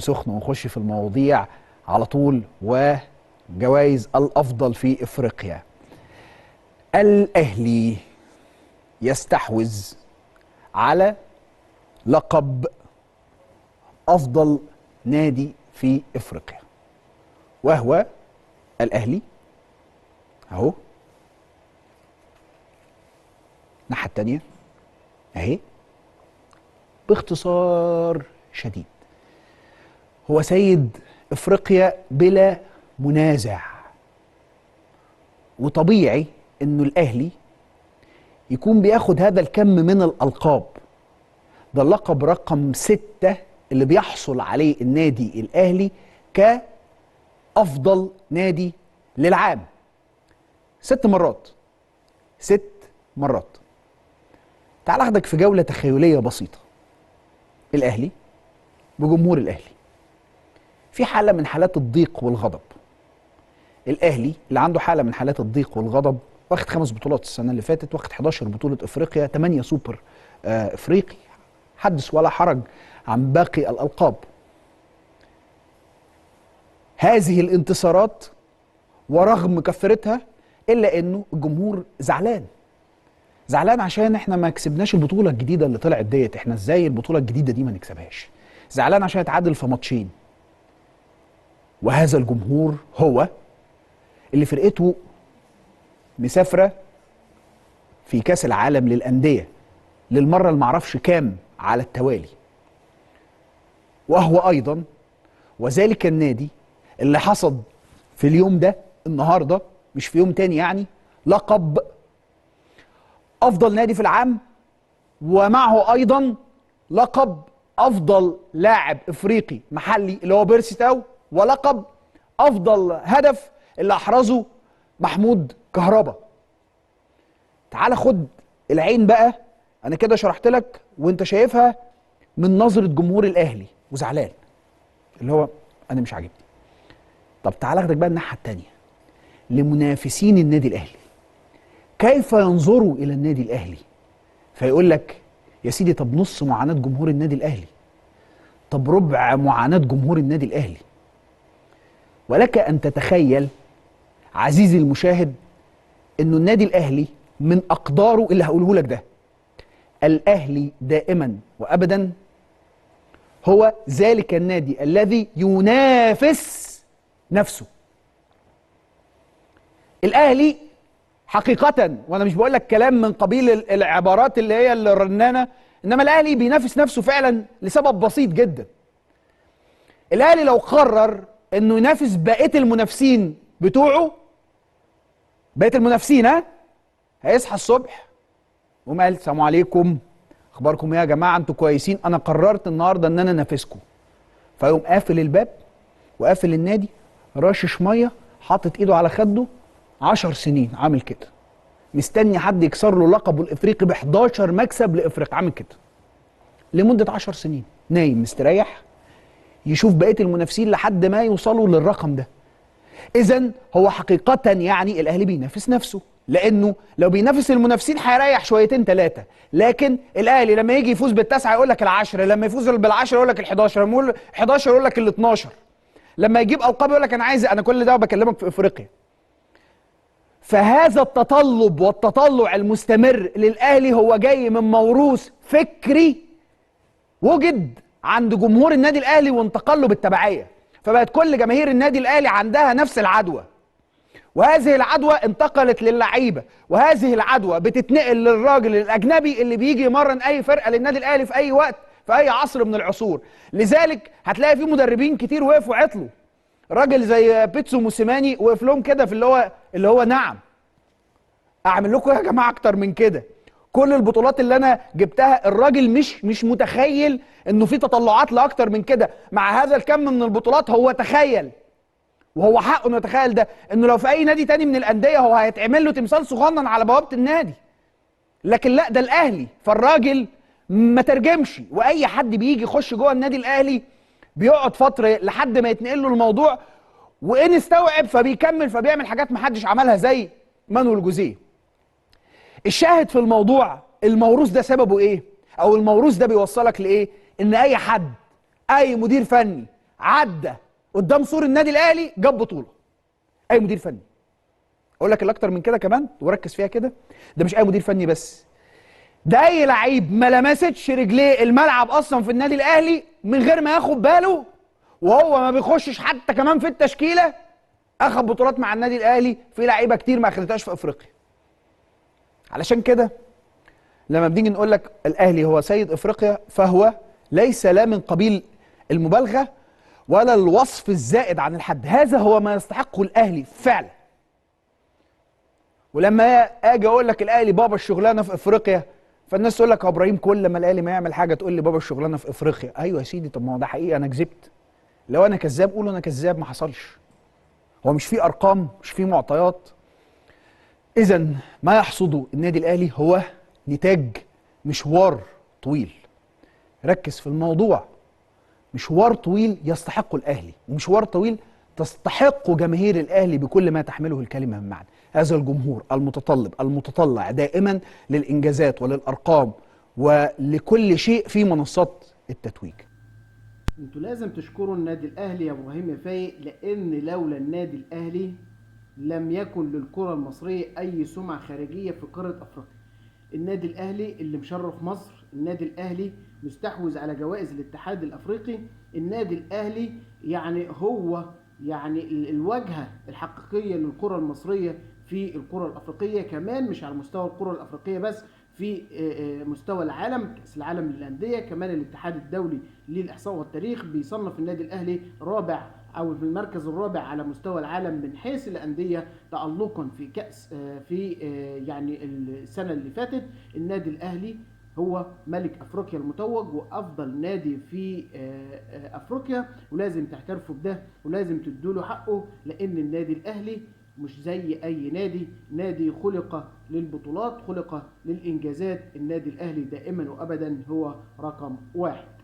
سخن سخن ونخش في المواضيع على طول. وجوائز الأفضل في إفريقيا. الأهلي يستحوذ على لقب أفضل نادي في إفريقيا، وهو الأهلي أهو الناحية التانية أهي. باختصار شديد هو سيد إفريقيا بلا منازع، وطبيعي إنه الأهلي يكون بياخد هذا الكم من الألقاب. ده اللقب رقم 6 اللي بيحصل عليه النادي الأهلي كأفضل نادي للعام. 6 مرات. 6 مرات. تعال أخدك في جولة تخيلية بسيطة. الأهلي بجمهور الأهلي في حالة من حالات الضيق والغضب. الأهلي اللي عنده حالة من حالات الضيق والغضب واخد 5 بطولات السنة اللي فاتت، واخد 11 بطولة إفريقيا، 8 سوبر إفريقي، حدث ولا حرج عن باقي الألقاب. هذه الانتصارات ورغم كثرتها إلا إنه الجمهور زعلان عشان احنا ما كسبناش البطولة الجديدة اللي طلعت ديت. احنا ازاي البطولة الجديدة دي ما نكسبهاش؟ زعلان عشان اتعادل في ماتشين. وهذا الجمهور هو اللي فرقته مسافرة في كأس العالم للأندية للمرة اللي معرفش كام على التوالي. وهو أيضا وذلك النادي اللي حصد في اليوم ده النهاردة، مش في يوم تاني يعني، لقب أفضل نادي في العام، ومعه أيضا لقب أفضل لاعب إفريقي محلي اللي هو بيرسي تاو، ولقب أفضل هدف اللي أحرزه محمود كهربا. تعال خد العين بقى. أنا كده شرحت لك وأنت شايفها من نظرة جمهور الأهلي وزعلان، اللي هو أنا مش عاجبني. طب تعال أخدك بقى الناحية التانية لمنافسين النادي الأهلي، كيف ينظروا إلى النادي الأهلي؟ فيقول لك يا سيدي طب نص معاناة جمهور النادي الأهلي، طب ربع معاناة جمهور النادي الأهلي. ولك أن تتخيل عزيزي المشاهد إنه النادي الأهلي من أقداره اللي هقوله لك ده. الأهلي دائما وأبدا هو ذلك النادي الذي ينافس نفسه. الأهلي حقيقة، وانا مش بقول لك كلام من قبيل العبارات اللي هي الرنانة، انما الاهلي بينافس نفسه فعلا لسبب بسيط جدا. الاهلي لو قرر انه ينافس بقية المنافسين بتوعه، بقية المنافسين هيصحى الصبح ويقوم قال السلام عليكم، اخباركم ايه يا جماعة؟ انتوا كويسين؟ انا قررت النهارده ان انا انافسكم. فيقوم قافل الباب وقافل النادي، رشش ميه، حاطط ايده على خده، 10 سنين عامل كده، مستني حد يكسر له لقبه الافريقي ب 11 مكسب لافريقيا، عامل كده لمده 10 سنين، نايم مستريح يشوف بقيه المنافسين لحد ما يوصلوا للرقم ده. اذا هو حقيقه يعني الاهلي بينافس نفسه، لانه لو بينافس المنافسين هيريح شويتين 3. لكن الاهلي لما يجي يفوز بالتسعه يقول لك ال10، لما يفوز بال10 يقول لك ال11، لما يقول 11 يقول لك ال12، لما يجيب القاب يقول لك انا عايز، انا كل ده بكلمك في افريقيا. فهذا التطلب والتطلع المستمر للأهلي هو جاي من موروث فكري وجد عند جمهور النادي الأهلي وانتقل له بالتبعية، فبقت كل جماهير النادي الأهلي عندها نفس العدوى، وهذه العدوى انتقلت للعيبة، وهذه العدوى بتتنقل للراجل الأجنبي اللي بيجي يمرن أي فرقة للنادي الأهلي في أي وقت في أي عصر من العصور. لذلك هتلاقي في مدربين كتير وقفوا عطلوا. راجل زي بيتسو موسيماني وقف لهم كده في اللي هو نعم، اعمل لكم يا جماعه اكتر من كده. كل البطولات اللي انا جبتها الراجل مش متخيل انه في تطلعات لاكتر من كده. مع هذا الكم من البطولات هو تخيل، وهو حقه انه يتخيل ده، انه لو في اي نادي تاني من الانديه هو هيتعمل له تمثال صغنن على بوابه النادي. لكن لا، ده الاهلي، فالراجل ما ترجمش، واي حد بيجي يخش جوه النادي الاهلي بيقعد فتره لحد ما يتنقل له الموضوع، وان استوعب فبيكمل، فبيعمل حاجات ما حدش عملها زي مانويل جوزيه. الشاهد في الموضوع، الموروث ده سببه ايه؟ او الموروث ده بيوصلك لايه؟ ان اي حد، اي مدير فني عدى قدام سور النادي الاهلي جاب بطوله. اي مدير فني. اقول لك الاكتر من كده كمان وركز فيها كده، ده مش اي مدير فني بس، ده اي لعيب ما لمستش رجليه الملعب اصلا في النادي الاهلي من غير ما ياخد باله، وهو ما بيخشش حتى كمان في التشكيله، اخد بطولات مع النادي الاهلي. في لعيبه كتير ما اخدتهاش في افريقيا. علشان كده لما بنيجي نقول لك الاهلي هو سيد افريقيا، فهو ليس لا من قبيل المبالغه ولا الوصف الزائد عن الحد، هذا هو ما يستحقه الاهلي فعلا. ولما اجي اقول لك الاهلي بابا الشغلانه في افريقيا، فالناس تقول لك يا ابراهيم كل ما الاهلي ما يعمل حاجه تقول لي بابا الشغلانه في افريقيا. ايوه يا سيدي، طب ما هو ده حقيقي، انا كذبت؟ لو انا كذاب قول انا كذاب، ما حصلش. هو مش في ارقام، مش في معطيات؟ اذا ما يحصده النادي الاهلي هو نتاج مشوار طويل. ركز في الموضوع، مشوار طويل يستحقه الاهلي، ومشوار طويل تستحقه جماهير الاهلي بكل ما تحمله الكلمه من معنى. هذا الجمهور المتطلب المتطلع دائما للانجازات وللارقام ولكل شيء في منصات التتويج. انتوا لازم تشكروا النادي الاهلي يا ابراهيم يا فايق، لان لولا النادي الاهلي لم يكن للكرة المصرية اي سمعة خارجية في قارة افريقيا. النادي الاهلي اللي مشرف مصر، النادي الاهلي مستحوذ على جوائز الاتحاد الافريقي، النادي الاهلي يعني هو يعني الواجهة الحقيقية للكرة المصرية في الكرة الافريقية، كمان مش على مستوى الكرة الافريقية بس، في مستوى العالم، كأس العالم للأندية. كمان الاتحاد الدولي للإحصاء والتاريخ بيصنف النادي الأهلي رابع أو في المركز الرابع على مستوى العالم من حيث الأندية تألقا في كأس في يعني السنة اللي فاتت. النادي الأهلي هو ملك افريقيا المتوج وافضل نادي في افريقيا، ولازم تعترفوا بده ولازم تدوا حقه، لان النادي الاهلي مش زي اي نادي، نادي خلق للبطولات، خلق للانجازات. النادي الاهلي دائما وابدا هو رقم واحد.